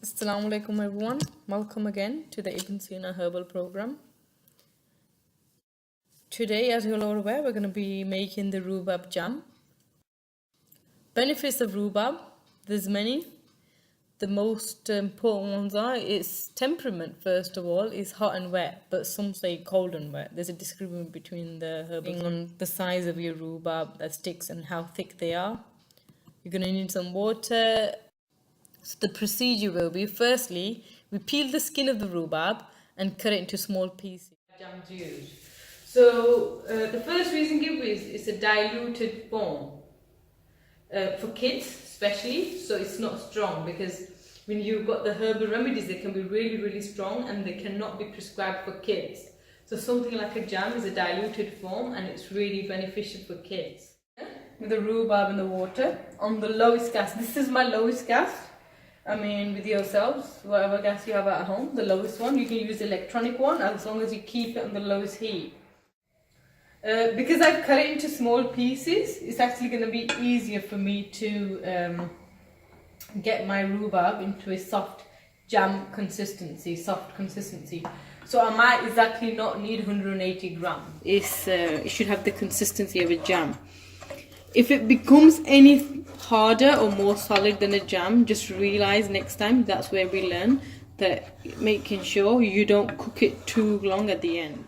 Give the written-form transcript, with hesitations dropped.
Assalamu alaikum everyone. Welcome again to the Ibn Sina Herbal Program. Today, as you're all aware, we're going to be making the rhubarb jam. Benefits of rhubarb, there's many. The most important ones are its temperament, first of all, is hot and wet, but some say cold and wet. There's a disagreement between the herbals on the size of your rhubarb sticks and how thick they are. You're going to need some water. So the procedure will be, firstly, we peel the skin of the rhubarb and cut it into small pieces. Jams used. So the first reason given is it's a diluted form for kids especially, so it's not strong, because when you've got the herbal remedies, they can be really strong and they cannot be prescribed for kids. So something like a jam is a diluted form and it's really beneficial for kids. With the rhubarb and the water on the lowest gas. This is my lowest gas. I mean, with yourselves, whatever gas you have at home, the lowest one. You can use the electronic one as long as you keep it on the lowest heat. Because I've cut it into small pieces, it's actually going to be easier for me to get my rhubarb into a soft jam consistency, So I might exactly not need 180 grams. It should have the consistency of a jam. If it becomes any harder or more solid than a jam, just realize next time, that's where we learn that making sure you don't cook it too long at the end.